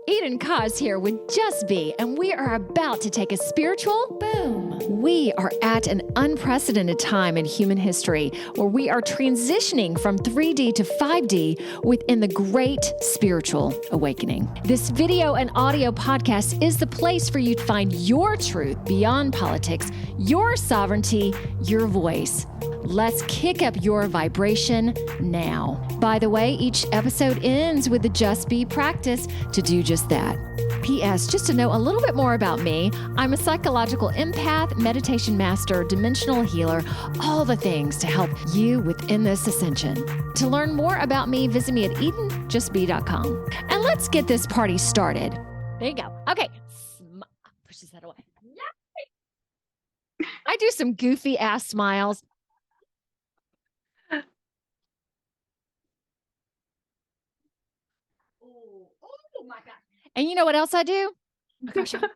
Eden Koz here with Just Be, and we are about to take a spiritual boom. We are at an unprecedented time in human history where we are transitioning from 3D to 5D within the great spiritual awakening. This video and audio podcast is the place for you to find your truth beyond politics, your sovereignty, your voice. Let's kick up your vibration now. By the way, each episode ends with the Just Be practice to do just that. P.S. Just to know a little bit more about me, I'm a psychological empath, meditation master, dimensional healer, all the things to help you within this ascension. To learn more about me, visit me at edenjustbe.com. And let's get this party started. There you go. Okay. Pushes that away. Yay! I do some goofy ass smiles. Oh my God. And you know what else I do? Oh gosh, I do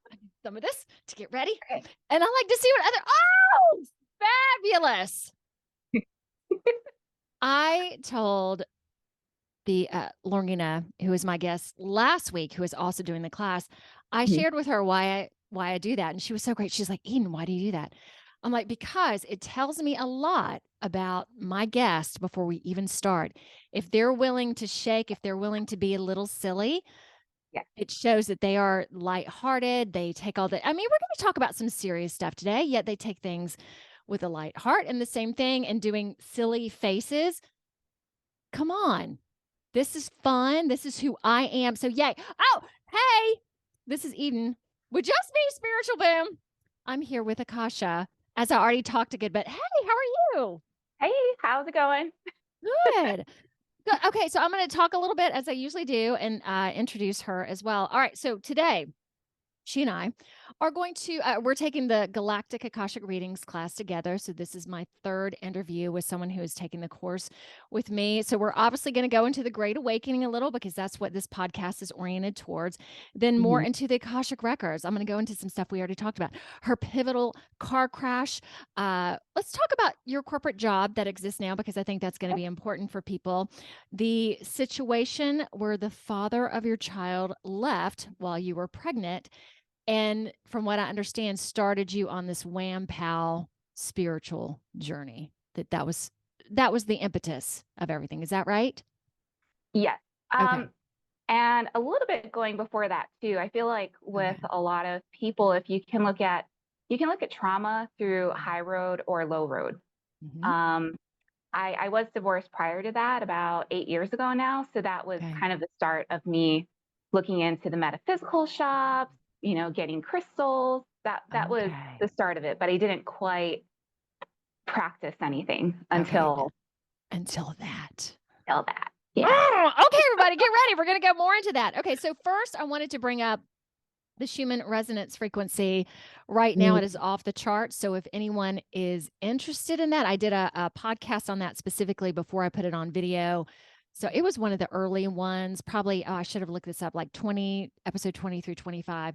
some of this to get ready. Okay. And I like to see what fabulous. I told the Lorena, who was my guest last week, who was also doing the class, I shared with her why I do that. And she was so great. She's like, Eden, why do you do that? I'm like, because it tells me a lot about my guest before we even start. If they're willing to shake, if they're willing to be a little silly, it shows that they are lighthearted. They take all the, I mean, we're going to talk about some serious stuff today, yet they take things with a light heart, and the same thing, and doing silly faces. Come on. This is fun. This is who I am. So yay. Oh, hey, this is Eden with Just Be Spiritual Boom. I'm here with Akasha, as I already talked again, but hey, how are you? Hey, how's it going? Good. Good. Okay, so I'm going to talk a little bit, as I usually do, and introduce her as well. All right, so today, she and I are going to, we're taking the Galactic Akashic Readings class together. So this is my third interview with someone who is taking the course with me. So we're obviously going to go into the Great Awakening a little, because that's what this podcast is oriented towards. Then more into the Akashic Records. I'm going to go into some stuff we already talked about. Her pivotal car crash. Let's talk about your corporate job that exists now, because I think that's going to be important for people. The situation where the father of your child left while you were pregnant, and from what I understand, started you on this wham pow spiritual journey. That was the impetus of everything. Is that right? Yes. Okay. And a little bit going before that too. I feel like with a lot of people, if you can look at trauma through high road or low road. I was divorced prior to that, about 8 years ago now. So that was kind of the start of me looking into the metaphysical shops, getting crystals. That was the start of it, but I didn't quite practice anything until that. Yeah. Oh, okay, everybody, get ready. We're going to go more into that. Okay, so first I wanted to bring up the Schumann resonance frequency. Right now it is off the charts. So if anyone is interested in that, I did a podcast on that specifically before I put it on video. So it was one of the early ones, probably, I should have looked this up, like episode 20 through 25.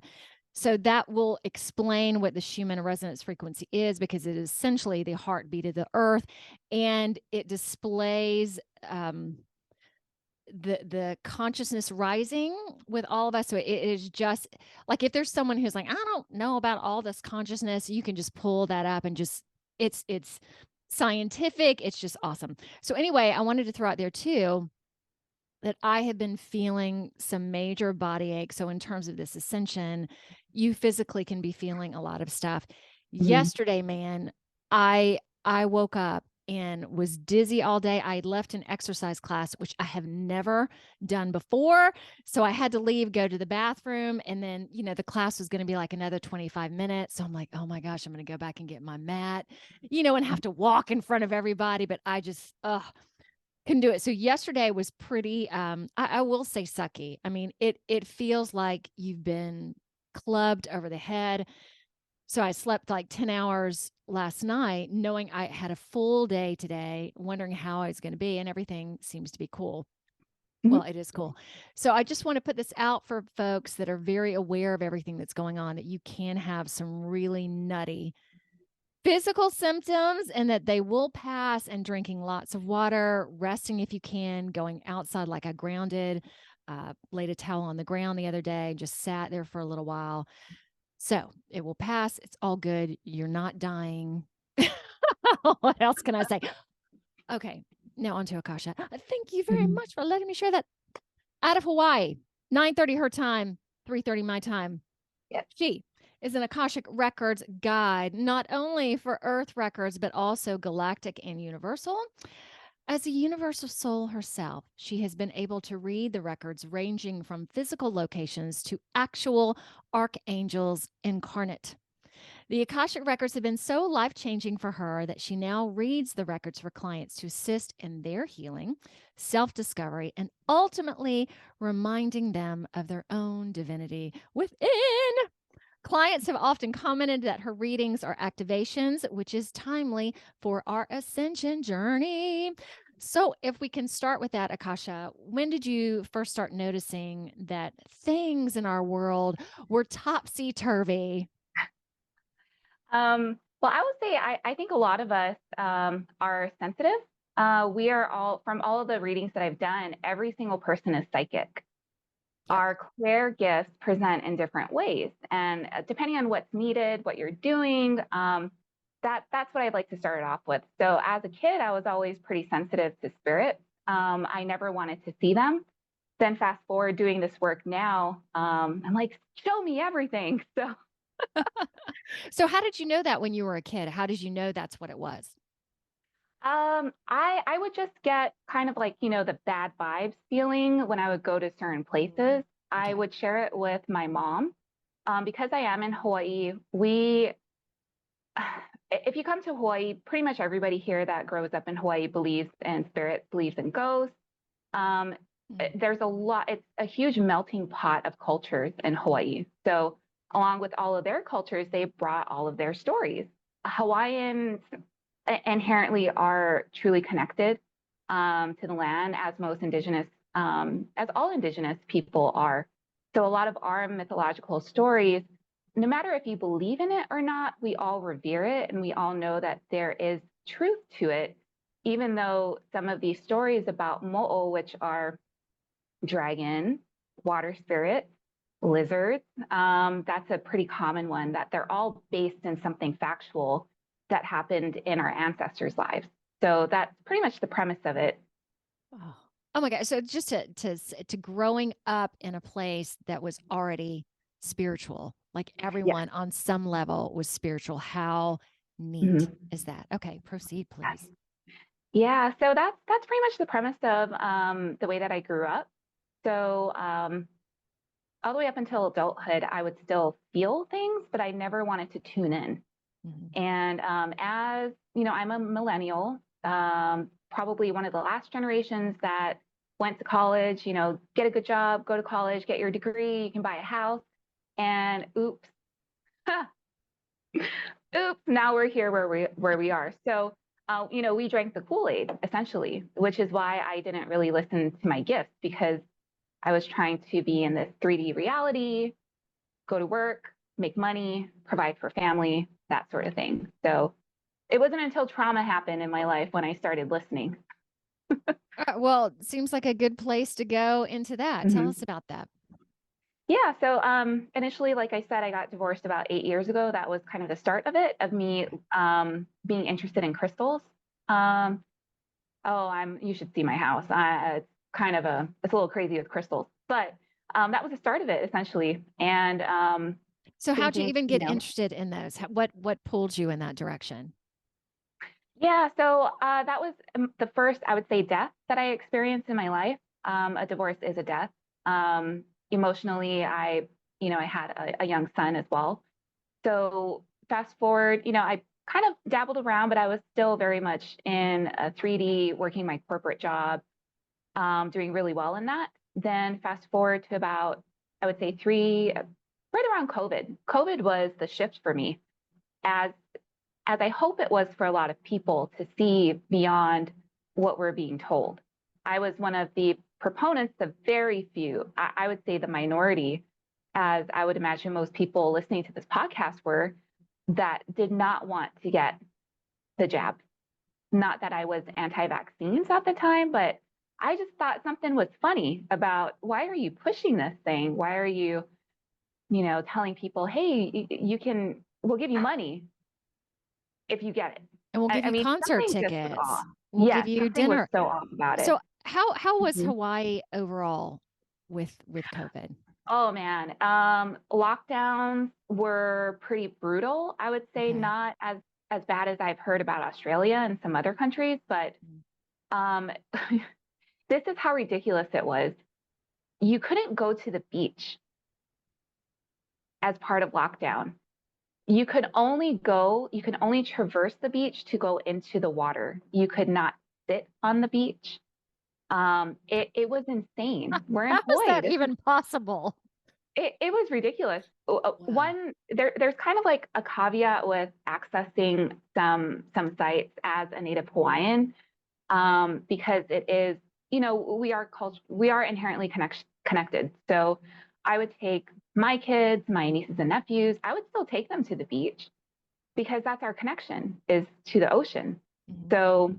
So that will explain what the Schumann resonance frequency is, because it is essentially the heartbeat of the earth, and it displays the consciousness rising with all of us. So it is just like, if there's someone who's like, I don't know about all this consciousness, you can just pull that up and just, it's scientific. It's just awesome. So anyway, I wanted to throw out there too that I have been feeling some major body ache. So in terms of this ascension, you physically can be feeling a lot of stuff. Yesterday, man, I woke up and was dizzy all day. I left an exercise class, which I have never done before. So I had to leave, go to the bathroom. And then, the class was going to be like another 25 minutes. So I'm like, oh my gosh, I'm going to go back and get my mat, and have to walk in front of everybody. But I just, couldn't do it. So yesterday was pretty, I will say sucky. I mean, it feels like you've been clubbed over the head. So I slept like 10 hours last night, knowing I had a full day today, wondering how I was going to be, and everything seems to be cool. Well, it is cool. So I just want to put this out for folks that are very aware of everything that's going on, that you can have some really nutty physical symptoms, and that they will pass, and drinking lots of water, resting if you can, going outside like I grounded, laid a towel on the ground the other day, just sat there for a little while. So it will pass. It's all good. You're not dying. What else can I say? Okay, now on to Akasha. Thank you very much for letting me share that. Out of Hawaii, 9:30 her time, 3:30 my time. Yes. She is an Akashic Records guide, not only for Earth records, but also galactic and universal. As a universal soul herself, she has been able to read the records ranging from physical locations to actual archangels incarnate. The Akashic Records have been so life changing for her that she now reads the records for clients to assist in their healing, self discovery, and ultimately reminding them of their own divinity within. Clients have often commented that her readings are activations, which is timely for our ascension journey. So, if we can start with that, Akasha, when did you first start noticing that things in our world were topsy turvy? Well, I would say I think a lot of us are sensitive. We are all, from all of the readings that I've done, every single person is psychic. Yep. Our clair gifts present in different ways. And depending on what's needed, what you're doing, that's what I'd like to start it off with. So as a kid, I was always pretty sensitive to spirits. I never wanted to see them. Then fast forward doing this work now, I'm like, show me everything. So how did you know that when you were a kid? How did you know that's what it was? I would just get kind of like, the bad vibes feeling when I would go to certain places. I would share it with my mom. Because I am in Hawaii, if you come to Hawaii, pretty much everybody here that grows up in Hawaii believes in spirits, believes in ghosts. Um, there's a lot, it's a huge melting pot of cultures in Hawaii. So along with all of their cultures, they brought all of their stories. Hawaiians inherently are truly connected to the land, as most indigenous, as all indigenous people are. So a lot of our mythological stories, no matter if you believe in it or not, we all revere it, and we all know that there is truth to it, even though some of these stories about mo'o, which are dragon, water spirits, lizards, that's a pretty common one, that they're all based in something factual that happened in our ancestors' lives. So that's pretty much the premise of it. Oh my God. So just to growing up in a place that was already spiritual, like everyone on some level was spiritual. How neat is that? Okay, proceed, please. Yeah, so that's pretty much the premise of the way that I grew up. So all the way up until adulthood, I would still feel things, but I never wanted to tune in. And as you know, I'm a millennial, probably one of the last generations that went to college, get a good job, go to college, get your degree, you can buy a house. And oops, oops, now we're here where we are. So, we drank the Kool-Aid essentially, which is why I didn't really listen to my gifts, because I was trying to be in this 3D reality, go to work, make money, provide for family, that sort of thing. So it wasn't until trauma happened in my life when I started listening. Well, it seems like a good place to go into that. Tell us about that. Yeah. So initially, like I said, I got divorced about 8 years ago. That was kind of the start of it, of me being interested in crystals. You should see my house. It's it's a little crazy with crystals, but that was the start of it essentially. And so how'd you even get interested in those? What pulled you in that direction? Yeah, so that was the first, I would say, death that I experienced in my life. A divorce is a death. Emotionally, I had a young son as well. So fast forward, I kind of dabbled around, but I was still very much in a 3D, working my corporate job, doing really well in that. Then fast forward to about, I would say right around COVID. COVID was the shift for me, as I hope it was for a lot of people, to see beyond what we're being told. I was one of the proponents of very few, I would say the minority, as I would imagine most people listening to this podcast were, that did not want to get the jab. Not that I was anti-vaccines at the time, but I just thought something was funny about, why are you pushing this thing? Why are you, telling people, hey, we'll give you money if you get it. And we'll give I you mean, concert something just was tickets. off. We'll give Yes, you something was dinner. so off about it. So how was Mhm. Hawaii overall with COVID? Oh man, lockdowns were pretty brutal. I would say Okay. not as bad as I've heard about Australia and some other countries, but um, this is how ridiculous it was. You couldn't go to the beach as part of lockdown. You could only traverse the beach to go into the water. You could not sit on the beach. It was insane. We're in How is Hawaii. that even possible? It was ridiculous. One, there's kind of like a caveat with accessing some sites as a Native Hawaiian, because it is, we are inherently connected. So I would take my kids, my nieces and nephews, I would still take them to the beach because that's our connection, is to the ocean. Mhm. So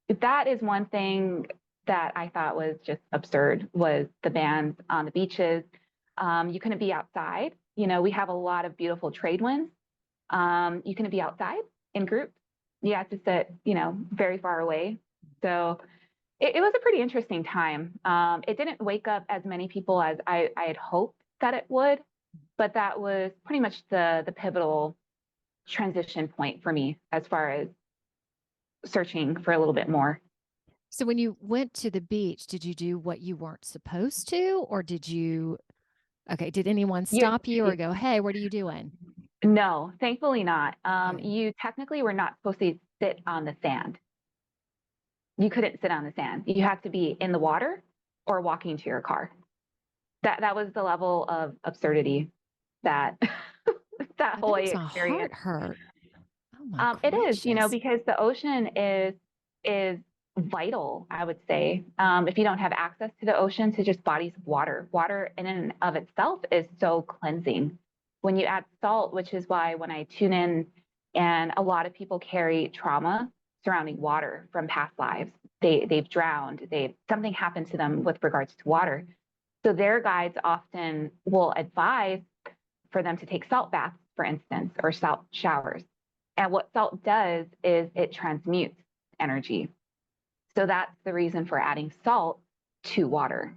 that is one thing that I thought was just absurd, was the bans on the beaches. You couldn't be outside. We have a lot of beautiful trade winds. You couldn't be outside in groups. You had to sit, very far away. So it was a pretty interesting time. It didn't wake up as many people as I had hoped that it would, but that was pretty much the pivotal transition point for me as far as searching for a little bit more. So when you went to the beach, did you do what you weren't supposed to, or did anyone You, stop you or go, hey, what are you doing? no, thankfully not. Good. You technically were not supposed to sit on the sand. You couldn't sit on the sand. You had to be in the water or walking to your car. That was the level of absurdity that that That Hawaii makes my heart experience. hurt. Oh my It is, gracious. because the ocean is vital, I would say. If you don't have access to the ocean, to just bodies of water. Water in and of itself is so cleansing. When you add salt, which is why when I tune in, and a lot of people carry trauma surrounding water from past lives. They've drowned, something happened to them with regards to water. So their guides often will advise for them to take salt baths, for instance, or salt showers. And what salt does is it transmutes energy. So that's the reason for adding salt to water.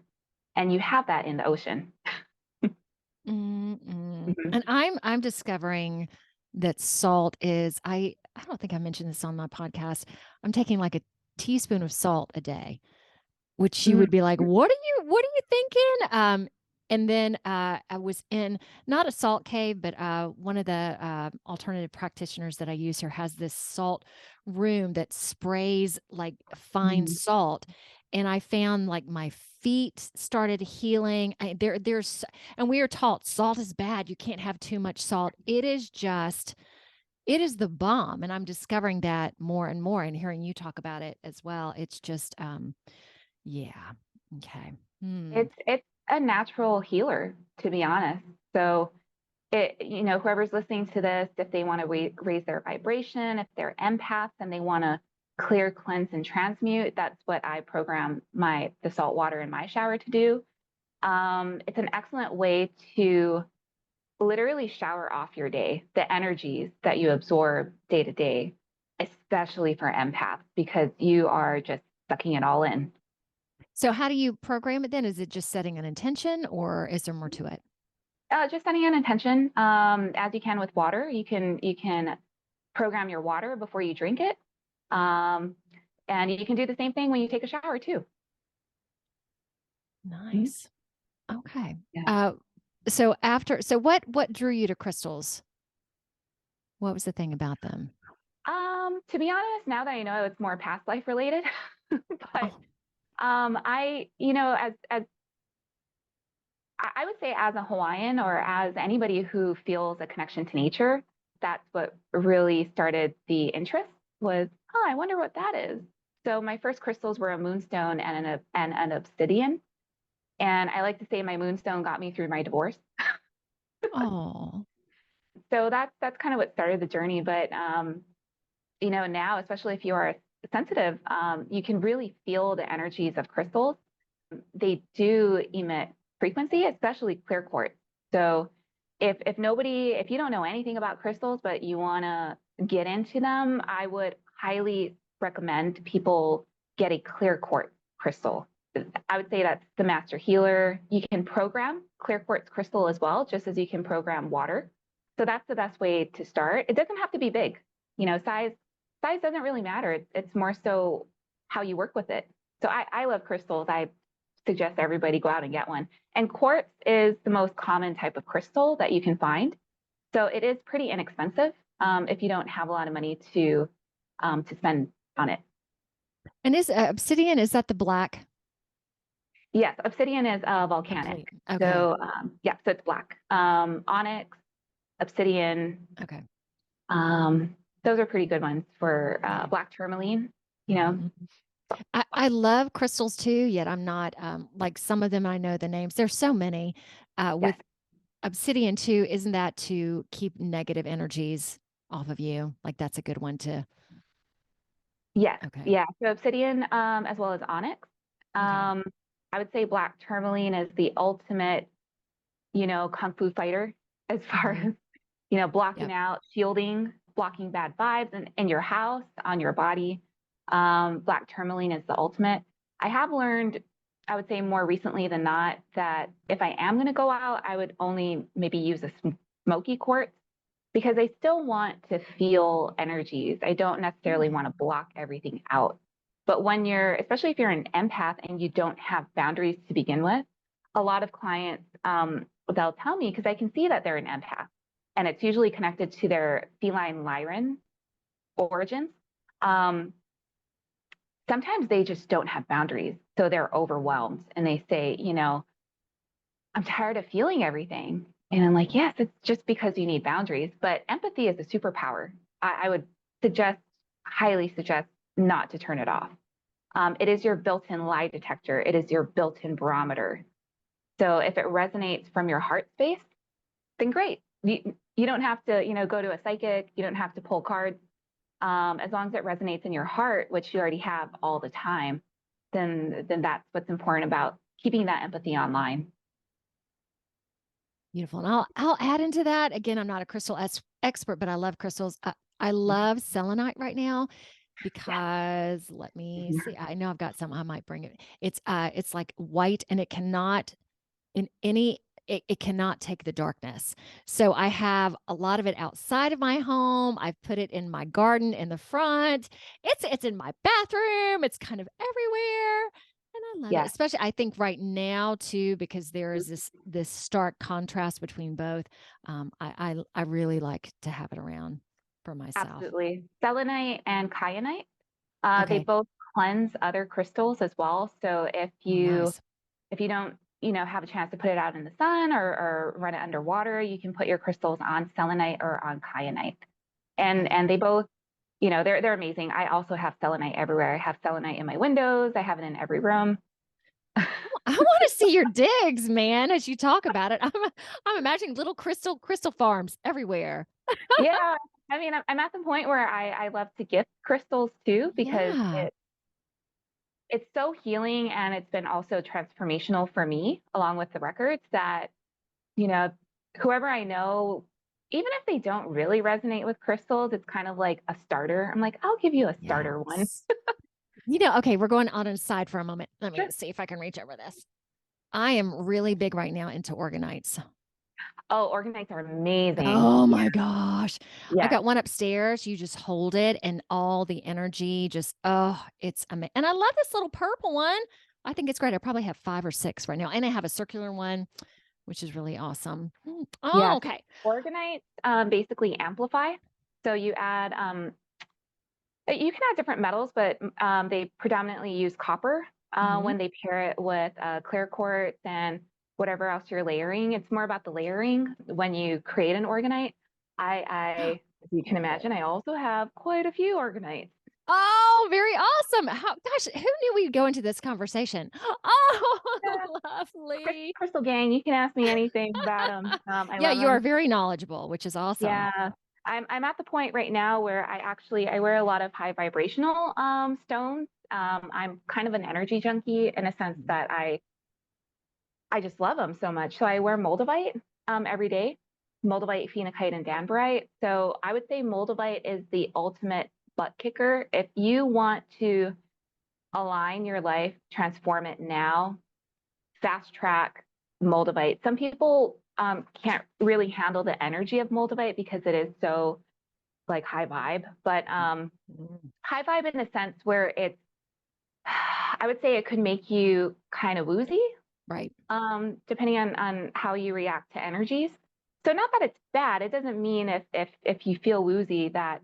And you have that in the ocean. Mm-hmm. And I'm discovering that salt is I don't think I mentioned this on my podcast. I'm taking like a teaspoon of salt a day, which you would be like, what are you thinking? And then I was in not a salt cave, but one of the alternative practitioners that I use here has this salt room that sprays like fine salt. And I found like my feet started healing. And we are taught salt is bad. You can't have too much salt. It is the bomb. And I'm discovering that more and more, and hearing you talk about it as well. It's just, yeah. Okay. It's a natural healer, to be honest. So whoever's listening to this, if they want to raise their vibration, if they're empaths and they want to clear, cleanse, and transmute, that's what I program the salt water in my shower to do. It's an excellent way to literally shower off your day, the energies that you absorb day to day, especially for empaths, because you are just sucking it all in. So how do you program it then? Is it just setting an intention, or is there more to it? Just setting an intention, as you can with water. You can program your water before you drink it, and you can do the same thing when you take a shower too. Nice. Okay. Yeah. So what drew you to crystals? What was the thing about them? To be honest, now that I know, it's more past life related, but as I would say, as a Hawaiian, or as anybody who feels a connection to nature, that's what really started the interest. Was, oh, I wonder what that is. So my first crystals were a moonstone and an obsidian. And I like to say my moonstone got me through my divorce. Oh. So that's kind of what started the journey. But you know, now, especially if you are sensitive, you can really feel the energies of crystals. They do emit frequency, especially clear quartz. So if you don't know anything about crystals, but you want to get into them, I would highly recommend people get a clear quartz crystal. I would say that's the master healer. You can program clear quartz crystal as well, just as you can program water. So that's the best way to start. It doesn't have to be big. You know, size doesn't really matter. It's more so how you work with it. So I love crystals. I suggest everybody go out and get one. And quartz is the most common type of crystal that you can find. So it is pretty inexpensive if you don't have a lot of money to spend on it. And is obsidian, is that the black? Yes, obsidian is volcanic. Okay. So yeah, so it's black. Onyx, obsidian. Okay. Those are pretty good ones for black tourmaline, you know. I love crystals too, yet I'm not like some of them I know the names. There's so many. With obsidian too, isn't that to keep negative energies off of you? Like that's a good one to. Yes. Okay. Yeah. So obsidian, as well as onyx. Okay. I would say black tourmaline is the ultimate, you know, kung fu fighter as far as, you know, blocking out, shielding, blocking bad vibes in your house, on your body. Black tourmaline is the ultimate. I have learned, I would say more recently than not, that if I am going to go out, I would only maybe use a smoky quartz because I still want to feel energies. I don't necessarily want to block everything out. But when you're, especially if you're an empath and you don't have boundaries to begin with, a lot of clients, they'll tell me because I can see that they're an empath and it's usually connected to their feline lyran origins. Sometimes they just don't have boundaries. So they're overwhelmed and they say, you know, I'm tired of feeling everything. And I'm like, yes, it's just because you need boundaries. But empathy is a superpower. I would highly suggest not to turn it off. It is your built-in lie detector. It is your built-in barometer. So if it resonates from your heart space, then great. You don't have to, you know, go to a psychic. You don't have to pull cards. As long as it resonates in your heart, which you already have all the time, then that's what's important about keeping that empathy online. Beautiful. And I'll add into that. Again, I'm not a crystal expert, but I love crystals. I love selenite right now because let me see. I know I've got some. I might bring it. It's like white and it cannot it cannot take the darkness. So I have a lot of it outside of my home. I've put it in my garden in the front. It's in my bathroom. It's kind of everywhere. And I love it, especially I think right now too, because there is this stark contrast between both. I really like to have it around for myself. Absolutely, selenite and kyanite. They both cleanse other crystals as well. So if you don't, you know, have a chance to put it out in the sun or run it underwater, you can put your crystals on selenite or on kyanite, and they both, you know, they're amazing. I also have selenite everywhere. I have selenite in my windows. I have it in every room. I want to see your digs, man, as you talk about it. I'm imagining little crystal farms everywhere. Yeah. I mean, I'm at the point where I love to gift crystals too, because it's so healing and it's been also transformational for me, along with the records that, you know, whoever I know, even if they don't really resonate with crystals, it's kind of like a starter. I'm like, I'll give you a starter one. You know, okay, we're going on aside for a moment. Let me see if I can reach over this. I am really big right now into organites. Oh, organites are amazing. Oh my gosh. I got one upstairs. You just hold it and all the energy just, it's amazing. And I love this little purple one. I think it's great. I probably have 5 or 6 right now. And I have a circular one, which is really awesome. Oh, okay. Organites basically amplify. So you add, you can add different metals, but they predominantly use copper when they pair it with clear quartz and whatever else you're layering. It's more about the layering when you create an organite. As you can imagine, I also have quite a few organites. Oh, very awesome. Gosh, who knew we'd go into this conversation? Oh, Yeah. lovely. Crystal gang, you can ask me anything about them. I Yeah, love you are them. very knowledgeable, which is awesome. Yeah. I'm at the point right now where I wear a lot of high vibrational stones. I'm kind of an energy junkie in a sense Mhm. that I just love them so much. So I wear moldavite every day, moldavite, phenakite, and danbarite. So I would say moldavite is the ultimate butt kicker. If you want to align your life, transform it now, fast track moldavite. Some people can't really handle the energy of moldavite because it is so like high vibe, but Mhm. high vibe in a sense where it's, I would say it could make you kind of woozy, Right. depending on how you react to energies. So not that it's bad. It doesn't mean if you feel woozy that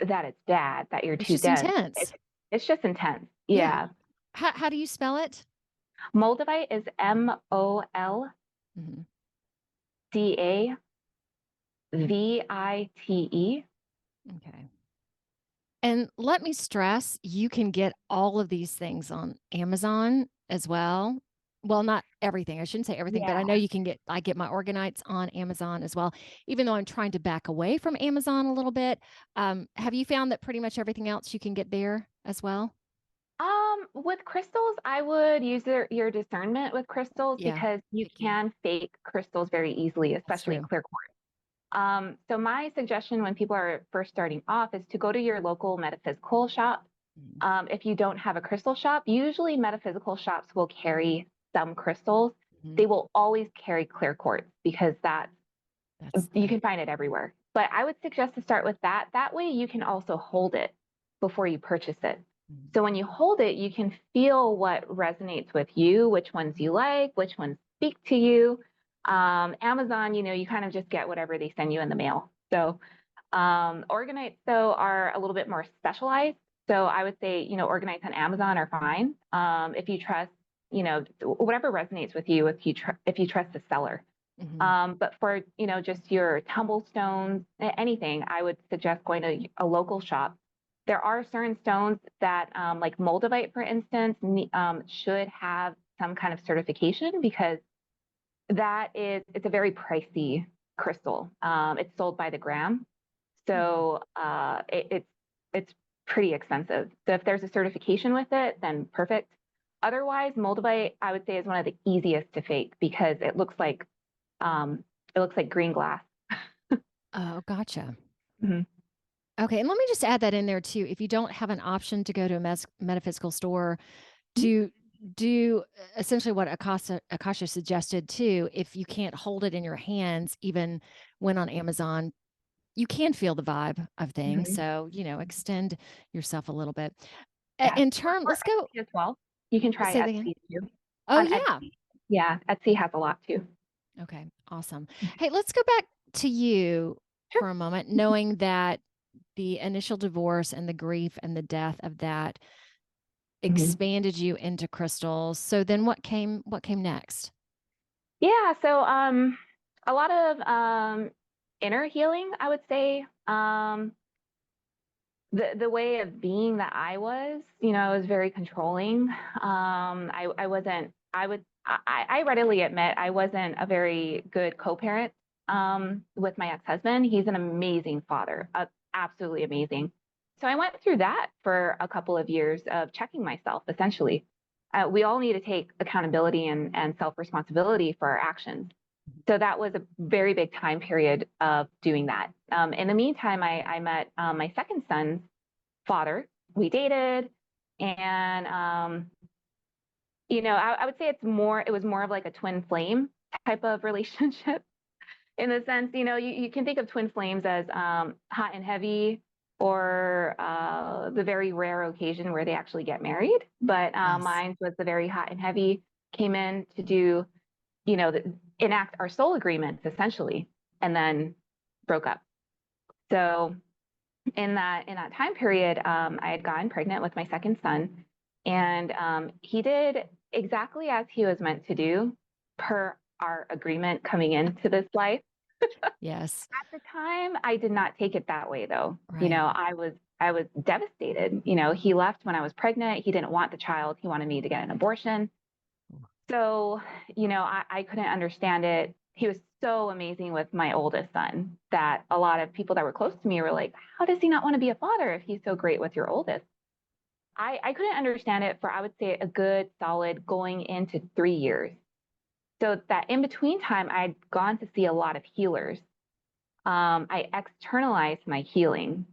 it's bad, that you're It's too just dense. intense. It's just intense. Yeah. Yeah. How do you spell it? Moldavite is Moldavite. Mhm. Okay. And let me stress, you can get all of these things on Amazon as well. Well, not everything. I shouldn't say everything, but Yeah. I know I get my organites on Amazon as well, even though I'm trying to back away from Amazon a little bit. Have you found that pretty much everything else you can get there as well? With crystals, I would use your discernment with crystals Yeah. because you Picky. can fake crystals very easily, That's especially true. clear quartz. So my suggestion when people are first starting off is to go to your local metaphysical shop. Mhm. If you don't have a crystal shop, usually metaphysical shops will carry some crystals. Mhm. They will always carry clear quartz because That's you the can find it everywhere. But I would suggest to start with that. That way you can also hold it before you purchase it. Mhm. So when you hold it, you can feel what resonates with you, which ones you like, which ones speak to you. Amazon, you kind of just get whatever they send you in the mail. So organites, though, are a little bit more specialized. So I would say, organites on Amazon are fine. If you trust, whatever resonates with you, if you trust the seller. Mhm. But for, just your tumblestones, anything, I would suggest going to a local shop. There are certain stones that, like moldavite, for instance, should have some kind of certification because it's a very pricey crystal. It's sold by the gram. Mhm. So it's pretty expensive. So if there's a certification with it, then perfect. Otherwise, moldavite, I would say, is one of the easiest to fake because um, it looks like green glass. Oh, gotcha. Mhm. Okay, and let me just add that in there too. If you don't have an option to go to a metaphysical store to do essentially what Akasha suggested too, if you can't hold it in your hands, even when on Amazon, you can feel the vibe of things. Mhm. So, extend yourself a little bit. Yeah. Or Let's go Etsy as well. You can try say that again. Etsy too. Oh, On yeah. Etsy. Yeah, Etsy has a lot too. Okay, awesome. Hey, let's go back to you Sure. for a moment, knowing that the initial divorce and the grief and the death of that Mhm. expanded you into crystals. So then what came next? Yeah, so a lot of inner healing, I would say. The way of being that I was very controlling. I wasn't. I readily admit I wasn't a very good co-parent with my ex-husband. He's an amazing father, absolutely amazing. So I went through that for a couple of years of checking myself. Essentially, we all need to take accountability and self-responsibility for our actions. So that was a very big time period of doing that. In the meantime, I met my second son's father. We dated, and I would say it was more of like a twin flame type of relationship in the sense, you can think of twin flames as hot and heavy, or the very rare occasion where they actually get married. But Yes. mine was the very hot and heavy, came in to do, enact our soul agreements essentially, and then broke up. So in that time period, I had gotten pregnant with my second son, and he did exactly as he was meant to do, per our agreement coming into this life. Yes. At the time, I did not take it that way, though. Right. I was devastated. You know, he left when I was pregnant. He didn't want the child. He wanted me to get an abortion. So, you know, I couldn't understand it. He was so amazing with my oldest son that a lot of people that were close to me were like, how does he not want to be a father if he's so great with your oldest? I couldn't understand it for, I would say, a good solid going into 3 years. So that in between time, I'd gone to see a lot of healers. I externalized my healing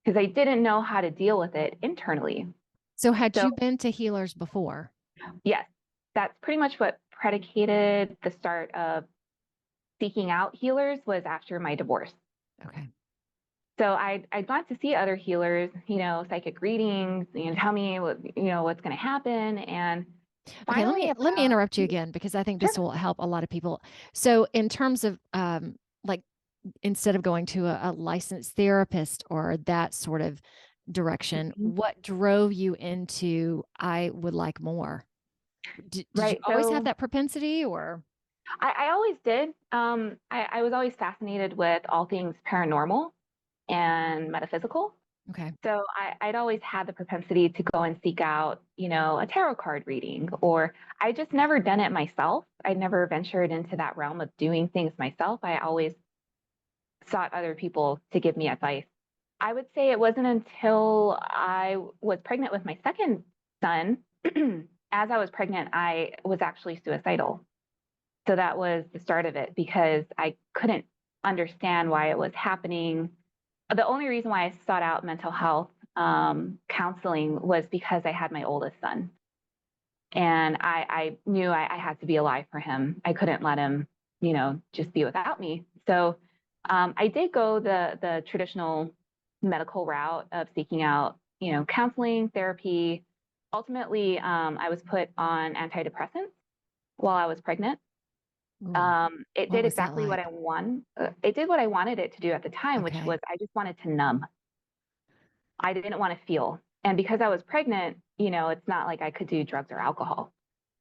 because I didn't know how to deal with it internally. So had you been to healers before? Yes, that's pretty much what predicated the start of seeking out healers was after my divorce. Okay. So I'd gone to see other healers, you know, psychic readings, you know, tell me what, you know, what's going to happen. And Okay, finally, let me interrupt you again because I think this will help a lot of people. So in terms of like instead of going to a licensed therapist or that sort of direction, what drove you into I would like more? Did you always have that propensity or? I always did. I was always fascinated with all things paranormal and metaphysical. Okay. So I'd always had the propensity to go and seek out, you know, a tarot card reading, or I just never done it myself. I never ventured into that realm of doing things myself. I always sought other people to give me advice. I would say it wasn't until I was pregnant with my second son, as I was pregnant, I was actually suicidal. So that was the start of it because I couldn't understand why it was happening. The only reason why I sought out mental health counseling was because I had my oldest son. And I knew I had to be alive for him. I couldn't let him, you know, just be without me. So I did go the traditional medical route of seeking out, you know, counseling, therapy. Ultimately, I was put on antidepressants while I was pregnant. It What did was that exactly what like? I want. It did what I wanted it to do at the time, which Okay. was I just wanted to numb. I didn't want to feel. And because I was pregnant, you know, it's not like I could do drugs or alcohol.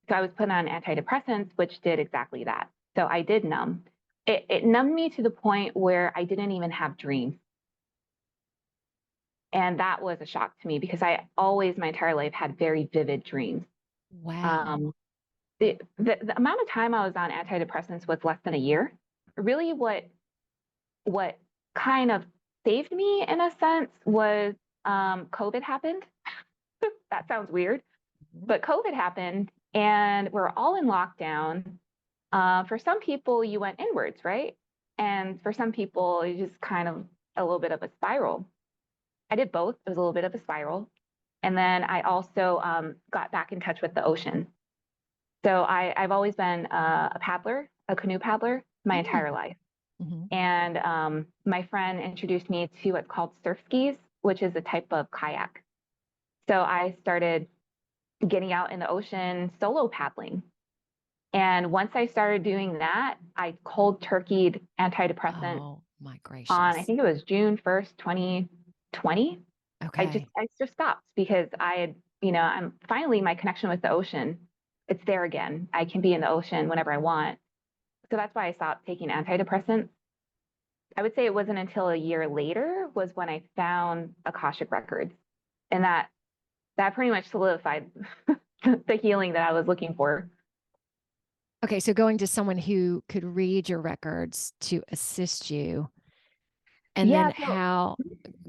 So I was put on antidepressants, which did exactly that. So I did numb. It numbed me to the point where I didn't even have dreams. And that was a shock to me because I always, my entire life, had very vivid dreams. Wow. Um, the amount of time I was on antidepressants was less than a year. Really, what kind of saved me in a sense was COVID happened. That sounds weird, but COVID happened and we're all in lockdown. For some people, you went inwards, right? And for some people, you just kind of a little bit of a spiral. I did both. It was a little bit of a spiral. And then I also got back in touch with the ocean. So I've always been a paddler, a canoe paddler, my entire life. And my friend introduced me to what's called surf skis, which is a type of kayak. So I started getting out in the ocean solo paddling. And once I started doing that, I cold turkeyed antidepressant Oh my on, I gracious. think it was June 1st, 2020. Okay. I just stopped because I had, you know, I'm finally my connection with the ocean. It's there again. I can be in the ocean whenever I want. So that's why I stopped taking antidepressants. I would say it wasn't until a year later was when I found Akashic Records. And that pretty much solidified the healing that I was looking for. Okay, so going to someone who could read your records to assist you, and Yeah, then how,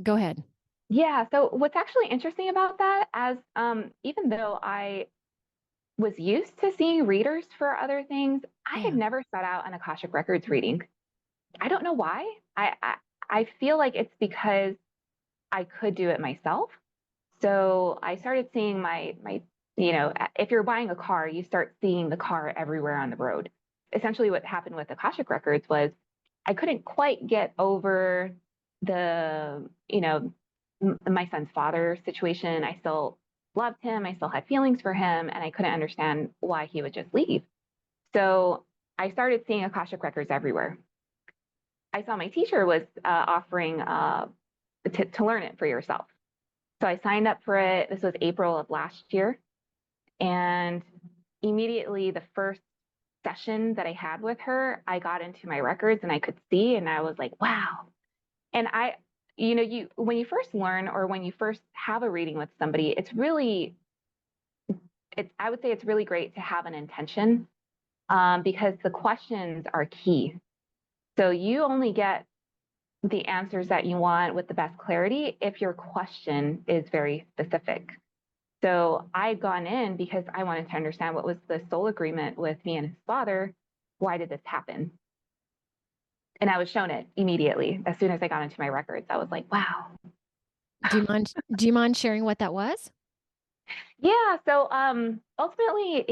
go ahead. yeah. So what's actually interesting about that, as even though I was used to seeing readers for other things, I had never sought out an Akashic Records reading. I don't know why. I feel like it's because I could do it myself. So I started seeing my you know, if you're buying a car, you start seeing the car everywhere on the road. Essentially, what happened with Akashic Records was I couldn't quite get over the, you know, my son's father situation. I still loved him. I still had feelings for him, and I couldn't understand why he would just leave. So I started seeing Akashic Records everywhere. I saw my teacher was offering to learn it for yourself. So I signed up for it. This was April of last year. And immediately, the first session that I had with her, I got into my records and I could see, and I was like, wow. And when you first learn or when you first have a reading with somebody, I would say it's really great to have an intention, because the questions are key. So you only get the answers that you want with the best clarity if your question is very specific. So I had gone in because I wanted to understand what was the soul agreement with me and his father. Why did this happen? And I was shown it immediately. As soon as I got into my records, I was like, wow. Do you mind sharing what that was? Yeah. So ultimately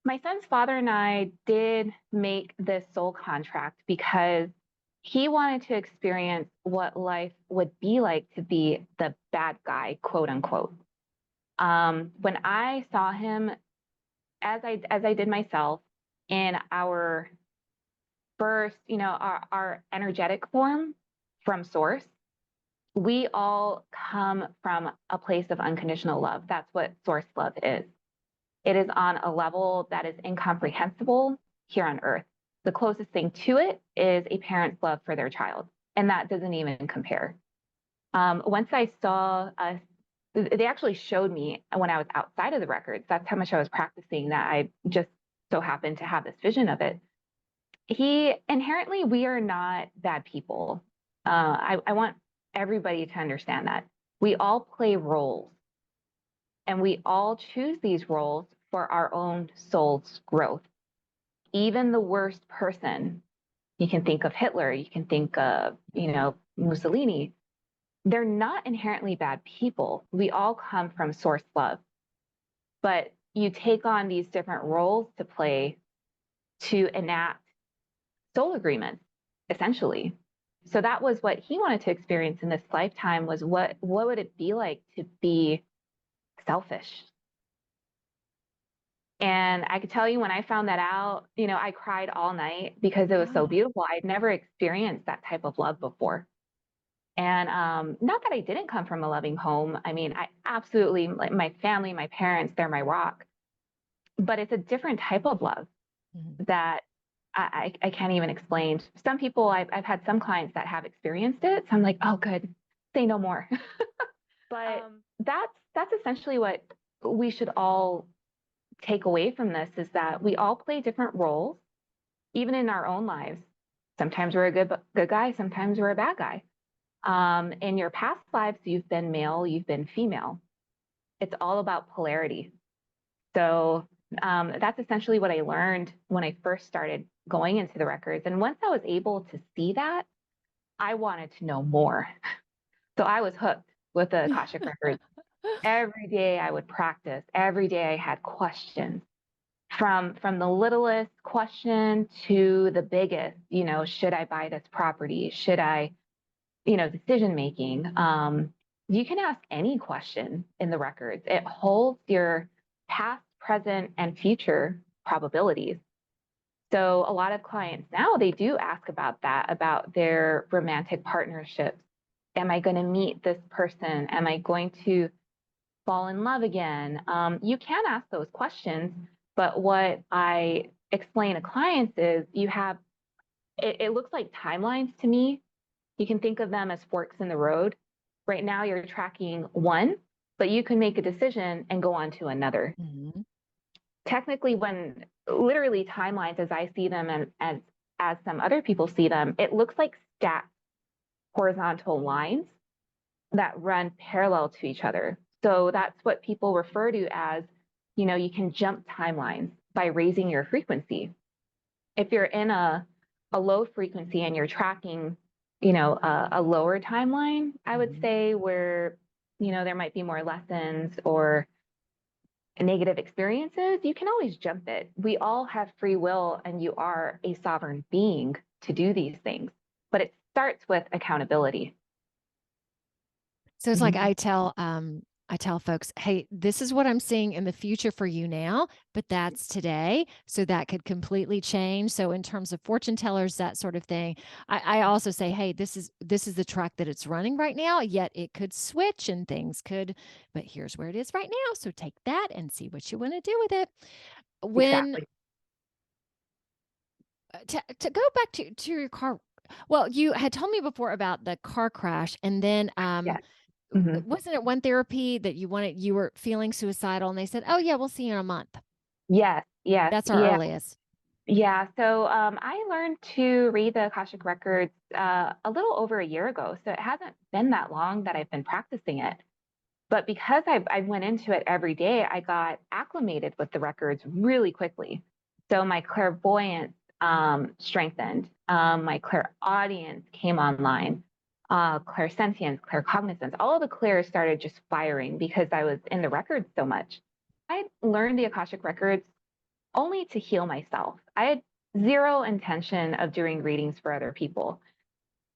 my son's father and I did make this soul contract because he wanted to experience what life would be like to be the bad guy, quote unquote. When I saw him, as I did myself, in our first, our energetic form from source, we all come from a place of unconditional love. That's what source love is. It is on a level that is incomprehensible here on earth. The closest thing to it is a parent's love for their child, and that doesn't even compare. Once I saw us, they actually showed me when I was outside of the records. That's how much I was practicing, that I just so happened to have this vision of it. Inherently, we are not bad people. I want everybody to understand that. We all play roles, and we all choose these roles for our own soul's growth. Even the worst person, you can think of Hitler, you can think of, Mussolini, they're not inherently bad people. We all come from source love, but you take on these different roles to play to enact soul agreements, essentially. So that was what he wanted to experience in this lifetime, was what would it be like to be selfish? And I could tell you, when I found that out, I cried all night because it was so beautiful. I'd never experienced that type of love before. And not that I didn't come from a loving home. I mean, I absolutely, like, my family, my parents, they're my rock. But it's a different type of love that I can't even explain. Some people, I've had some clients that have experienced it. So I'm like, oh, good, say no more. But that's essentially what we should all take away from this, is that we all play different roles, even in our own lives. Sometimes we're a good guy, sometimes we're a bad guy. In your past lives, you've been male, you've been female. It's all about polarity. So that's essentially what I learned when I first started going into the records. And once I was able to see that, I wanted to know more. So I was hooked with the Akashic Records. Every day I would practice. Every day I had questions, from the littlest question to the biggest. Should I buy this property? Should I, decision making. You can ask any question in the records. It holds your past, present, and future probabilities. So a lot of clients now, they do ask about that, about their romantic partnerships. Am I going to meet this person? Am I going to fall in love again? You can ask those questions, but what I explain to clients is it looks like timelines to me. You can think of them as forks in the road. Right now you're tracking one, but you can make a decision and go on to another. Mm-hmm. Technically, when literally timelines, as I see them and as some other people see them, it looks like stacked horizontal lines that run parallel to each other. So that's what people refer to as, you can jump timelines by raising your frequency. If you're in a low frequency and you're tracking, a lower timeline, I would say, where, there might be more lessons or negative experiences, you can always jump it. We all have free will, and you are a sovereign being to do these things, but it starts with accountability. So it's like I tell folks, hey, this is what I'm seeing in the future for you now, but that's today. So that could completely change. So in terms of fortune tellers, that sort of thing, I also say, hey, this is the track that it's running right now, yet it could switch and things could, but here's where it is right now. So take that and see what you want to do with it. When Exactly. to go back to your Well, you had told me before about the car crash, and then Yes. Mhm. wasn't it one therapy that you were feeling suicidal, and they said, "Oh yeah, we'll see you in a month." Yes, yes, That's our yeah, earliest. yeah. So I learned to read the Akashic Records a little over a year ago. So it hasn't been that long that I've been practicing it. But because I went into it every day, I got acclimated with the records really quickly. So my clairvoyance strengthened, my clairaudience came online, clairsentience, claircognizance, all of the clairs started just firing because I was in the records so much. I learned the Akashic Records only to heal myself. I had zero intention of doing readings for other people.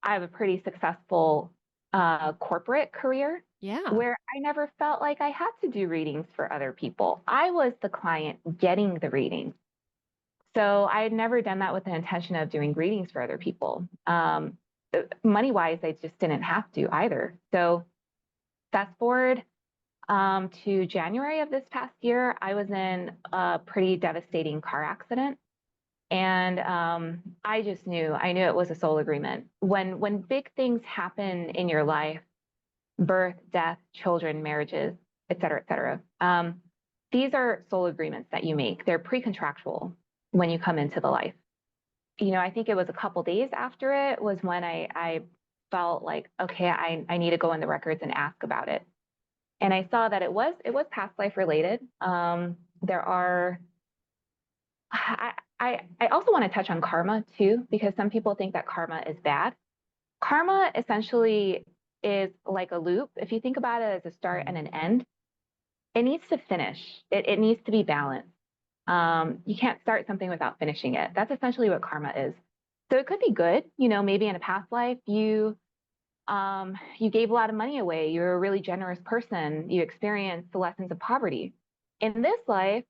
I have a pretty successful corporate career Yeah. where I never felt like I had to do readings for other people. I was the client getting the reading. So I had never done that with the intention of doing readings for other people. Money wise, I just didn't have to either. So fast forward to January of this past year, I was in a pretty devastating car accident. And I just knew, I knew it was a soul agreement. When big things happen in your life, birth, death, children, marriages, et cetera, these are soul agreements that you make. They're pre-contractual when you come into the life. I think it was a couple days after it was when I felt like, okay, I need to go in the records and ask about it. And I saw that it was past life related. There are I also want to touch on karma too, because some people think that karma is bad. Karma essentially is like a loop. If you think about it as a start and an end, it needs to finish. It needs to be balanced. You can't start something without finishing it. That's essentially what karma is. So it could be good, maybe in a past life you gave a lot of money away. You're a really generous person. You experienced the lessons of poverty. In this life,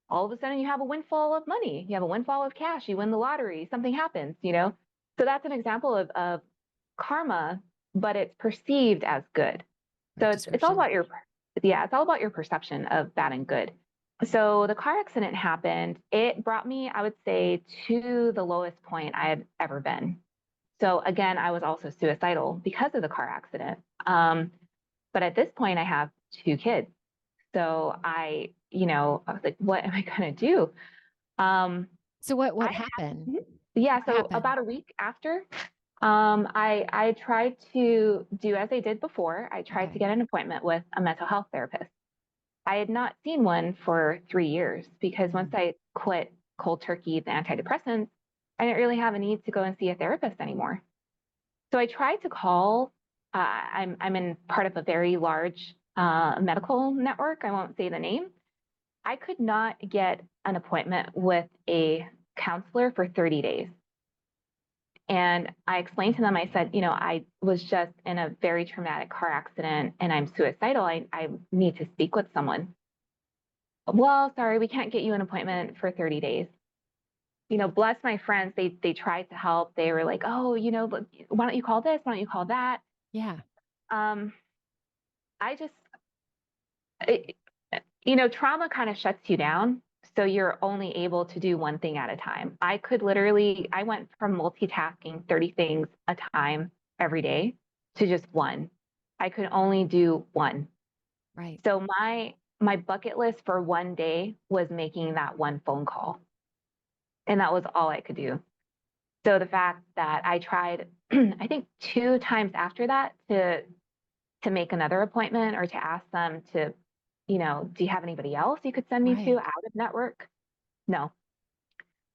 all of a sudden you have a windfall of money. You have a windfall of cash. You win the lottery. Something happens. So that's an example of karma, but it's perceived as good. So Great it's all description. about it's all about your perception of bad and good. So the car accident happened. It brought me, I would say, to the lowest point I had ever been. So again, I was also suicidal because of the car accident. But at this point, I have two kids. So I was like, what am I going to do? So what I happened? Yeah. What So happened? about a week after, I tried to do as I did before. I tried to Okay. get an appointment with a mental health therapist. I had not seen one for 3 years because once Mm. I quit cold turkey the antidepressants, I didn't really have a need to go and see a therapist anymore. So I tried to call. I'm in part of a very large medical network. I won't say the name. I could not get an appointment with a counselor for 30 days. And I explained to them, I said, I was just in a very traumatic car accident and I'm suicidal. I need to speak with someone. Well, sorry, we can't get you an appointment for 30 days. Bless my friends. They tried to help. They were like, oh, why don't you call this? Why don't you call that? Yeah. Um, I just, it, trauma kind of shuts you down. So you're only able to do one thing at a time. I went from multitasking 30 things a time every day to just one. I could only do one. Right. So my bucket list for one day was making that one phone call. And that was all I could do. So the fact that I tried, I think 2 times after that to make another appointment or to ask them to, do you have anybody else you could send me to Right. out of network? No.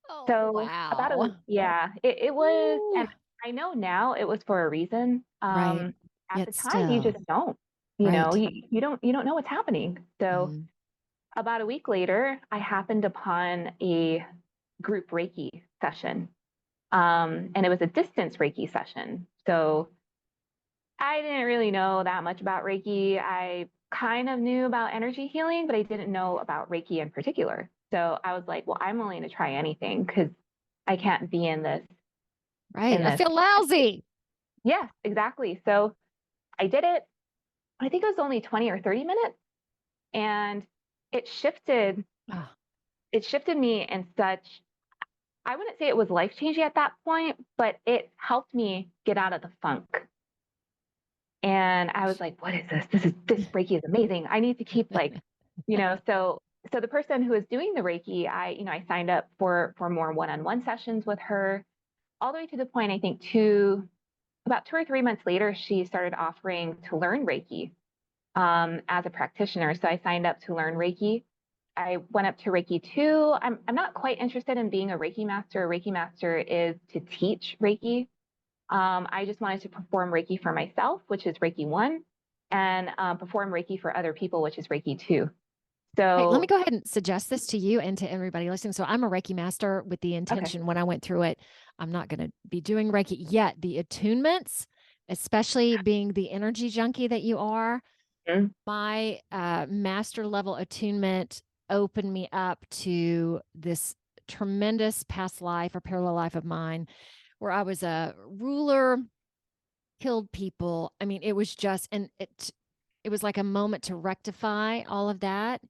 Oh, So about wow. yeah, it was, Ooh. and I know now it was for a reason. Right. At the Yet time, you still. just don't, Right. you don't know what's happening. So Mhm. about a week later, I happened upon a group Reiki session, and it was a distance Reiki session. So I didn't really know that much about Reiki. I kind of knew about energy healing, but I didn't know about Reiki in particular. So I was like, well, I'm willing to try anything because I can't be in this, Right. in I this. feel lousy. Yes, exactly. So I did it. I think it was only 20 or 30 minutes. And it shifted, Ah, it shifted me in such, I wouldn't say it was life changing at that point, but it helped me get out of the funk. And I was like, what is this? This Reiki is amazing. I need to keep like, so the person who was doing the Reiki, I signed up for more one-on-one sessions with her all the way to the point, I think about 2 or 3 months later, she started offering to learn Reiki as a practitioner. So I signed up to learn Reiki. I went up to Reiki 2. I'm not quite interested in being a Reiki master. A Reiki master is to teach Reiki. I just wanted to perform Reiki for myself, which is Reiki 1, and perform Reiki for other people, which is Reiki 2. Right, let me So, go ahead and suggest this to you and to everybody listening. So I'm a Reiki master with the okay. intention when I went through it, I'm not going to be doing Reiki yet. The attunements, especially being the energy junkie that you are, Mm-hmm. my master level attunement opened me up to this tremendous past life or parallel life of mine where I was a ruler, killed people. I mean, it was just, and it was like a moment to rectify all of that.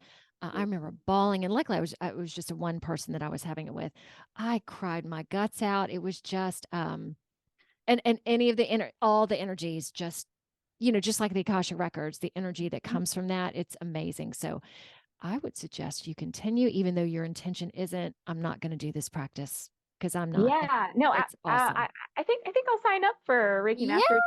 I remember bawling, and luckily it was just a one person that I was having it with. I cried my guts out. It was just, and any of all the energies, just just like the Akasha Records, the energy that comes from that, it's amazing. So I would suggest you continue, even though your intention isn't. I'm not going to do this practice because I'm not. And Yeah, no, it's awesome. I think I'll sign up for Reiki Yes. Master.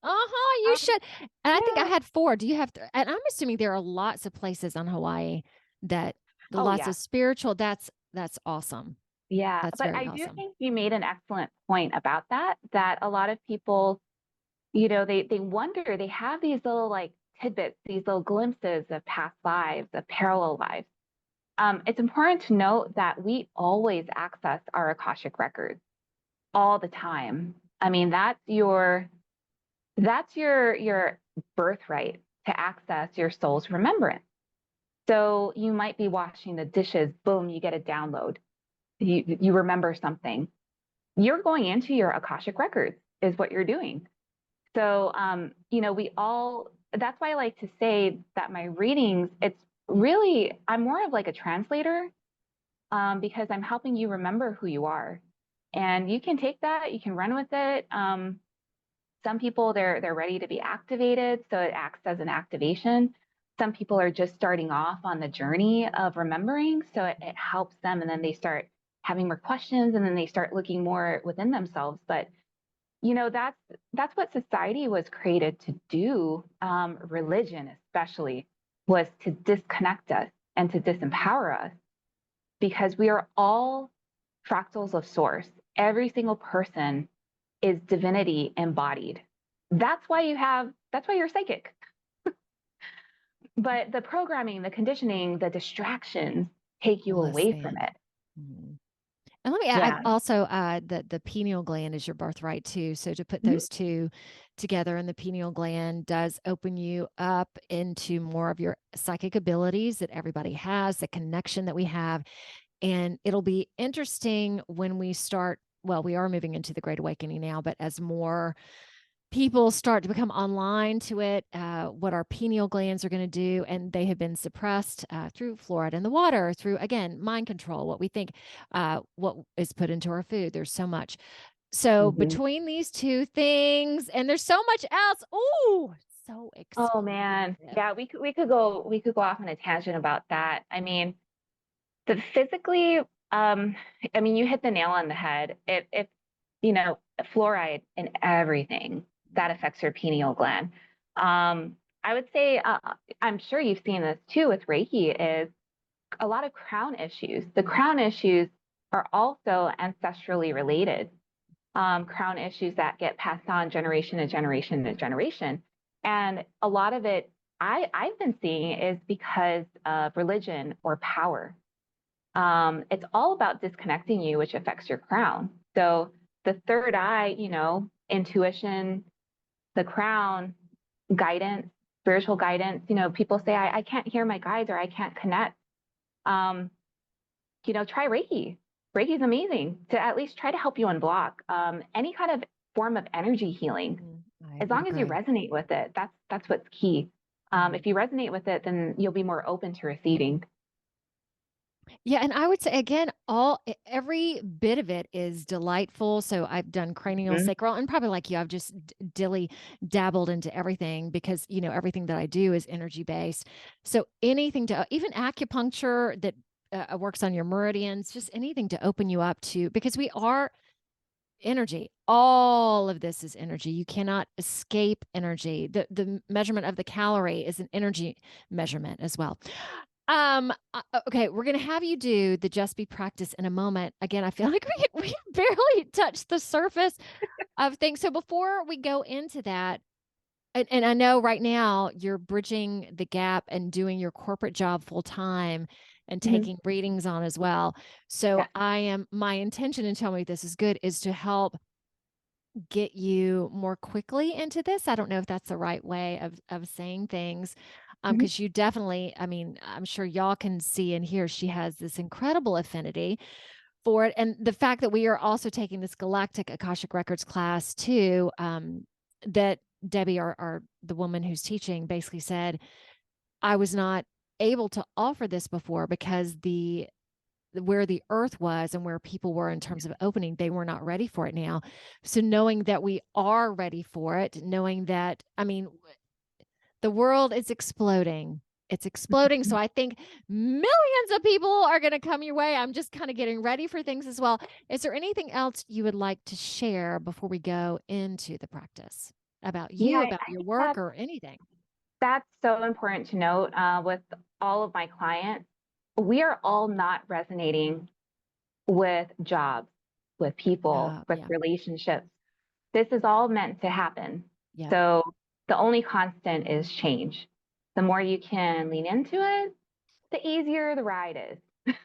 Uh-huh, you Um, should. And I think I yeah. had 4. Do you have and I'm assuming there are lots of places on Hawaii that the Oh, lots yeah. of spiritual. That's awesome. Yeah. That's But very I do awesome. think you made an excellent point about that, that a lot of people, they wonder, they have these little like tidbits, these little glimpses of past lives, of parallel lives. It's important to note that we always access our Akashic records all the time. I mean, that's your birthright to access your soul's remembrance. So you might be washing the dishes, boom, you get a download. You remember something. You're going into your Akashic records is what you're doing. So we all that's why I like to say that my readings, it's really I'm more of like a translator because I'm helping you remember who you are. And you can take that, you can run with it. Some people they're ready to be activated, so it acts as an activation. Some people are just starting off on the journey of remembering, so it helps them, and then they start having more questions, and then they start looking more within themselves. But that's what society was created to do. Religion, especially, was to disconnect us and to disempower us because we are all fractals of source. Every single person is divinity embodied. That's why you're psychic. But the programming, the conditioning, the distractions take you away from Listen. it. Mhm. And let me add Yeah. also the pineal gland is your birthright too. So to put Mhm. those two together, and the pineal gland does open you up into more of your psychic abilities that everybody has, the connection that we have. And it'll be interesting when we start. Well, we are moving into the Great Awakening now, but as more people start to become online to it, what our pineal glands are going to do, and they have been suppressed through fluoride in the water, through again mind control, what we think, what is put into our food. There's so much. So Mhm. between these two things, and there's so much else. Ooh, so Oh man. expansive. Yeah, we could go off on a tangent about that. I mean, the physically, I mean, you hit the nail on the head. If you know, fluoride in everything that affects your pineal gland. I would say, I'm sure you've seen this too with Reiki, is a lot of crown issues. The crown issues are also ancestrally related. Crown issues that get passed on generation to generation to generation. And a lot of it I've been seeing is because of religion or power. It's all about disconnecting you, which affects your crown. So the third eye, intuition, the crown, guidance, spiritual guidance. People say, I can't hear my guides or I can't connect. Um, try Reiki. Reiki is amazing to at least try to help you unblock any kind of form of energy healing. I As would long as you agree. resonate with it, that's what's key. If you resonate with it, then you'll be more open to receiving. Yeah, and I would say again, every bit of it is delightful. So I've done cranial Mhm. sacral, and probably like you, I've just dilly dabbled into everything because everything that I do is energy based. So anything to even acupuncture that works on your meridians, just anything to open you up to because we are energy. All of this is energy. You cannot escape energy. The measurement of the calorie is an energy measurement as well. Okay, we're gonna have you do the Just Be practice in a moment. Again, I feel like we barely touched the surface of things. So before we go into that, and I know right now you're bridging the gap and doing your corporate job full time and Mhm. taking readings on as well. So Yeah. my intention, and tell me if this is good, is to help get you more quickly into this. I don't know if that's the right way of saying things. Mhm. Because you definitely, I mean, I'm sure y'all can see and hear she has this incredible affinity for it. And the fact that we are also taking this Galactic Akashic Records class too, that Debbie, our the woman who's teaching, basically said, I was not able to offer this before because the where the earth was and where people were in terms of opening, they were not ready for it now. So knowing that we are ready for it, knowing that, I mean, the world is exploding. It's exploding. So I think millions of people are going to come your way. I'm just kind of getting ready for things as well. Is there anything else you would like to share before we go into the practice about Yeah, you, about I your think work, or anything? that's so important to note, with all of my clients. We are all not resonating with jobs, with people, with Yeah, relationships. This is all meant to happen. yeah, So the only constant is change. The more you can lean into it, the easier the ride is.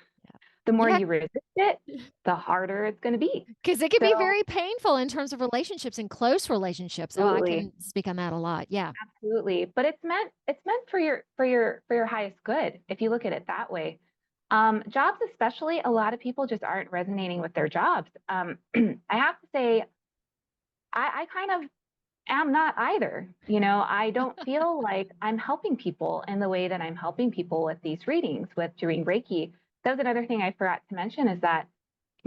The more yeah. you resist it, the harder it's going to be. Because it can So be very painful in terms of relationships and close relationships. Oh, I absolutely, can speak on that a lot. Yeah. absolutely. But it's meant for your highest good if you look at it that way. Jobs, especially, a lot of people just aren't resonating with their jobs. I have to say, I kind of am not either. I don't feel like I'm helping people in the way that I'm helping people with these readings, with doing Reiki. That was another thing I forgot to mention is that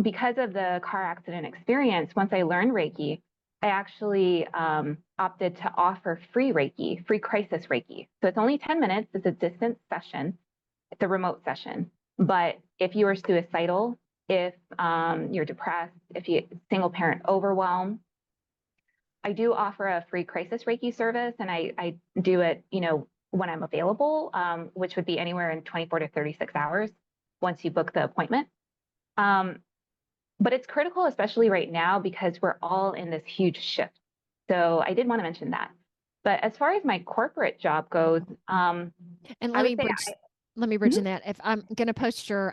because of the car accident experience, once I learned Reiki, I actually opted to offer free Reiki, free crisis Reiki. So it's only 10 minutes, it's a distance session, it's a remote session. But if you are suicidal, if you're depressed, if you single parent overwhelm, I do offer a free crisis Reiki service, and I do it, when I'm available, which would be anywhere in 24 to 36 hours once you book the appointment. Um, but it's critical, especially right now, because we're all in this huge shift. So I did want to mention that. But as far as my corporate job goes, And I would say let me bridge mhm, in that. If I'm going to post your,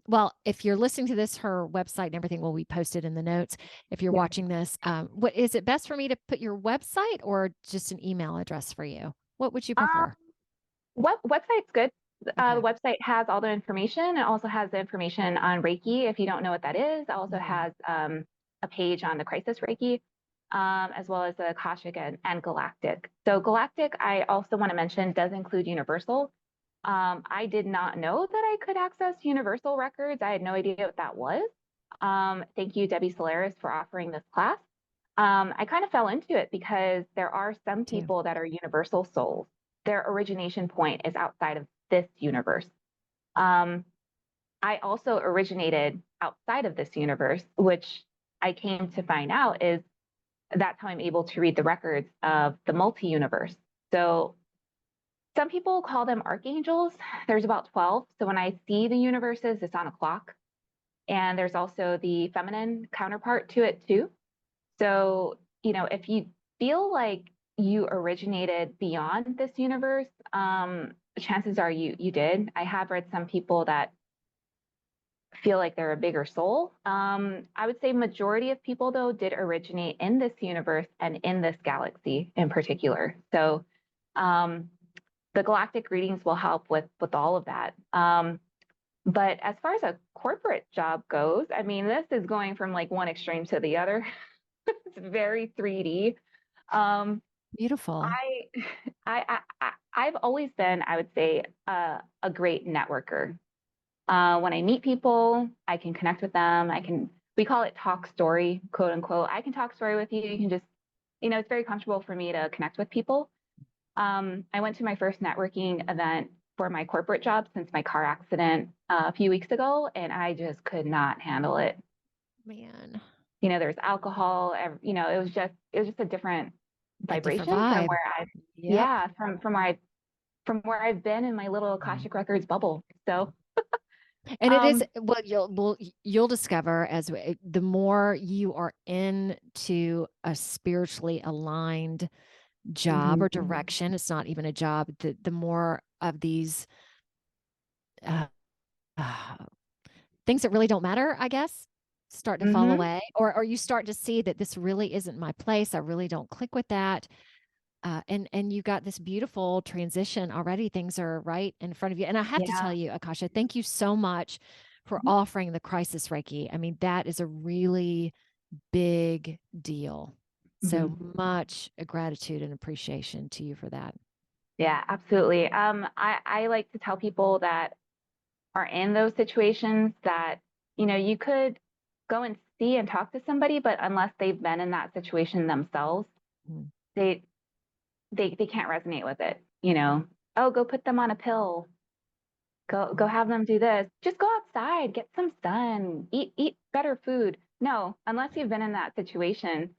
well, if you're listening to this, her website and everything will be posted in the notes. If you're yeah. watching this, what is it best for me to put your website or just an email address for you? What would you Um, prefer? website's good. The Okay. website has all the information. It also has the information on Reiki if you don't know what that is. It also Mhm. has a page on the crisis Reiki, as well as the Akashic and Galactic. So Galactic, I also want to mention, does include Universal. I did not know that I could access Universal Records. I had no idea what that was. Thank you, Debbie Solaris, for offering this class. I kind of fell into it because there are some Too. people that are universal souls. Their origination point is outside of this universe. Um, I also originated outside of this universe, which I came to find out is that's how I'm able to read the records of the multi universe. So some people call them archangels. There's about 12. So when I see the universes, it's on a clock. And there's also the feminine counterpart to it too. So, if you feel like you originated beyond this universe, chances are you did. I have read some people that feel like they're a bigger soul. I would say majority of people though did originate in this universe and in this galaxy in particular. So, um, the galactic readings will help with all of that. But as far as a corporate job goes, I mean, this is going from like one extreme to the other. It's very 3D. Um, Beautiful. I, I've always been, I would say, a great networker. When I meet people, I can connect with them. We call it talk story, quote unquote. I can talk story with you. You can just, it's very comfortable for me to connect with people. I went to my first networking event for my corporate job since my car accident a few weeks ago, and I just could not handle it. Man. There's alcohol, it was just a different vibration from where from where I've been in my little Akashic Records bubble. So, and it is you'll discover as the more you are into a spiritually aligned job or direction, it's not even a job, the more of these things that really don't matter, I guess, start to fall away, or you start to see that this really isn't my place. I really don't click with that. And you got this beautiful transition already. Things are right in front of you. And I have to tell you, Akasha, thank you so much for offering the crisis Reiki. I mean, that is a really big deal. So much gratitude and appreciation to you for that. Yeah, absolutely. I like to tell people that are in those situations that, you could go and see and talk to somebody, but unless they've been in that situation themselves, they can't resonate with it. Oh, go put them on a pill. Go have them do this. Just go outside, get some sun, eat better food. No, unless you've been in that situation,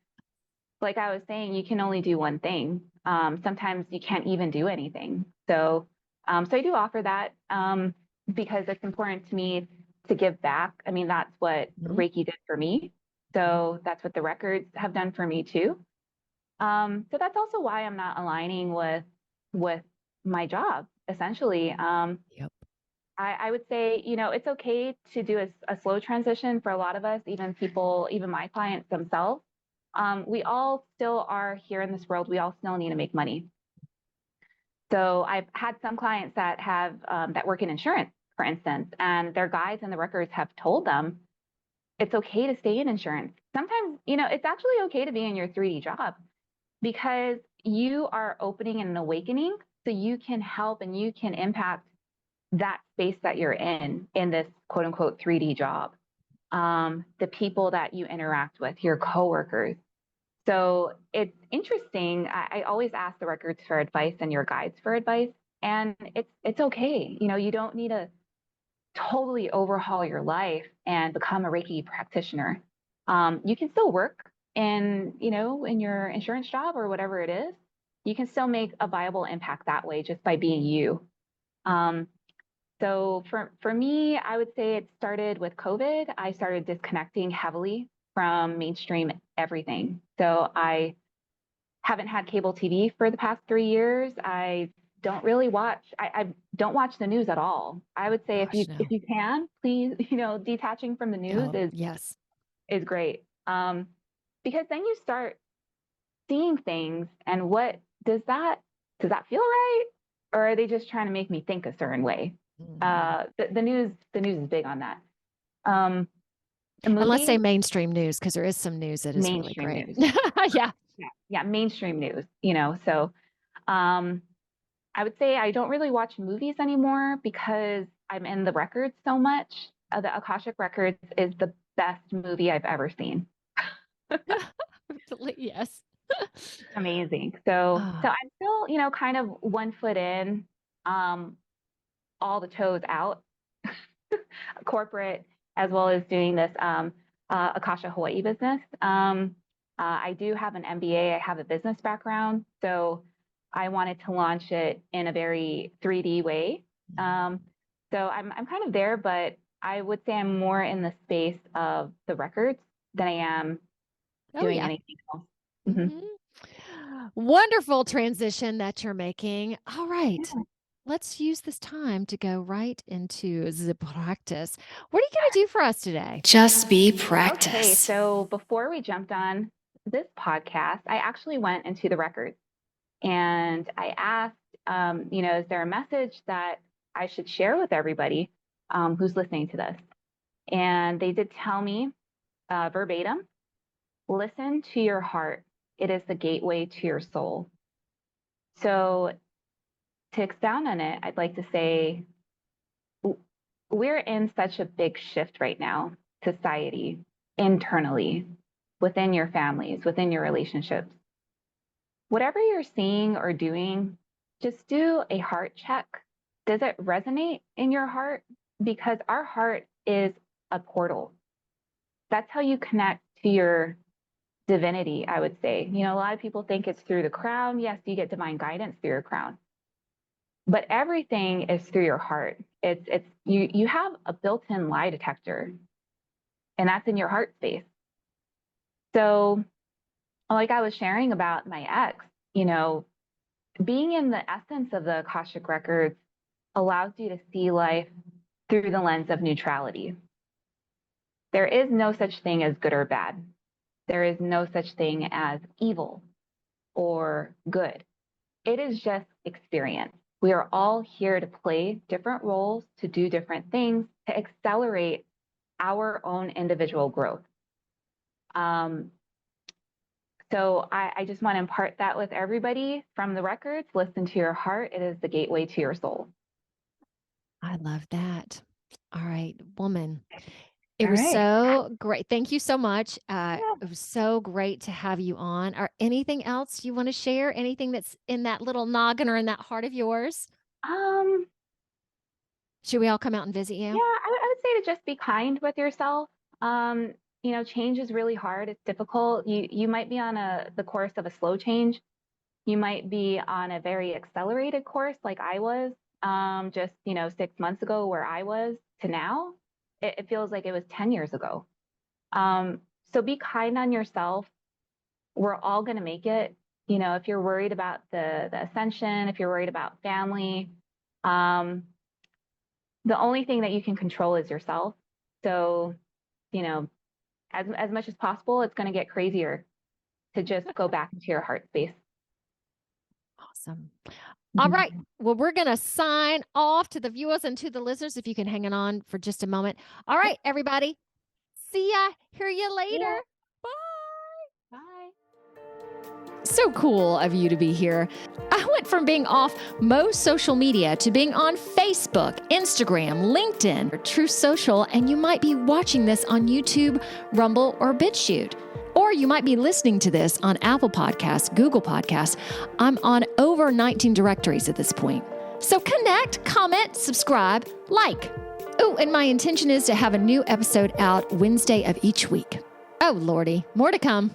like I was saying, you can only do one thing. Sometimes you can't even do anything. So I do offer that because it's important to me to give back. I mean, that's what Reiki did for me. So that's what the records have done for me too. So that's also why I'm not aligning with my job, essentially. I would say, it's okay to do a slow transition for a lot of us, even my clients themselves. We all still are here in this world. We all still need to make money. So I've had some clients that have that work in insurance, for instance, and their guides and the records have told them it's okay to stay in insurance. Sometimes, it's actually okay to be in your 3D job because you are opening and awakening, so you can help and you can impact that space that you're in this quote unquote 3D job. The people that you interact with, your coworkers. So it's interesting. I always ask the records for advice and your guides for advice. And it's okay. You don't need to totally overhaul your life and become a Reiki practitioner. You can still work in your insurance job or whatever it is. You can still make a viable impact that way just by being you. So for me, I would say it started with COVID. I started disconnecting heavily from mainstream everything. So I haven't had cable TV for the past 3 years. I don't really watch. I don't watch the news at all. I would say if you can, please, detaching from the news is great. Because then you start seeing things, and what does that feel right, or are they just trying to make me think a certain way? The news is big on that. Let's say mainstream news, because there is some news that is really great. Yeah, mainstream news. So I would say I don't really watch movies anymore because I'm in the records so much. The Akashic Records is the best movie I've ever seen. Yes. Amazing. So I'm still, kind of 1 foot in, all the toes out, corporate, as well as doing this Akasha Hawai'i business. I do have an MBA. I have a business background, so I wanted to launch it in a very 3D way. So I'm kind of there, but I would say I'm more in the space of the records than I am doing anything else. Wonderful transition that you're making. All right. Let's use this time to go right into the practice. What are you going to do for us today? Just be practice. Okay, so before we jumped on this podcast, I actually went into the records and I asked, is there a message that I should share with everybody who's listening to this? And they did tell me verbatim, listen to your heart. It is the gateway to your soul. So to expound on it, I'd like to say, we're in such a big shift right now, society, internally, within your families, within your relationships. Whatever you're seeing or doing, just do a heart check. Does it resonate in your heart? Because our heart is a portal. That's how you connect to your divinity, I would say. A lot of people think it's through the crown. Yes, you get divine guidance through your crown, but everything is through your heart. It's you have a built-in lie detector, and that's in your heart space. So, like I was sharing about my ex, being in the essence of the Akashic Records allows you to see life through the lens of neutrality. There is no such thing as good or bad. There is no such thing as evil or good. It is just experience. We are all here to play different roles, to do different things, to accelerate our own individual growth. So I just want to impart that with everybody from the records. Listen to your heart. It is the gateway to your soul. I love that. All right, woman. It was so great. Thank you so much. It was so great to have you on. Or anything else you want to share? Anything that's in that little noggin or in that heart of yours? Should we all come out and visit you? Yeah, I would say to just be kind with yourself. Change is really hard. It's difficult. You might be on the course of a slow change. You might be on a very accelerated course like I was just 6 months ago, where I was to now. It feels like it was 10 years ago. So be kind on yourself. We're all going to make it. If you're worried about the ascension, if you're worried about family, the only thing that you can control is yourself. So, as much as possible, it's going to get crazier to just go back into your heart space. Awesome. All right. Well, we're going to sign off to the viewers and to the listeners, if you can hang on for just a moment. All right, everybody. See ya. Hear you later. Yeah. Bye. Bye. So cool of you to be here. I went from being off most social media to being on Facebook, Instagram, LinkedIn, or True Social, and you might be watching this on YouTube, Rumble, or BitChute. Or you might be listening to this on Apple Podcasts, Google Podcasts. I'm on over 19 directories at this point. So connect, comment, subscribe, like. Oh, and my intention is to have a new episode out Wednesday of each week. Oh, Lordy, more to come.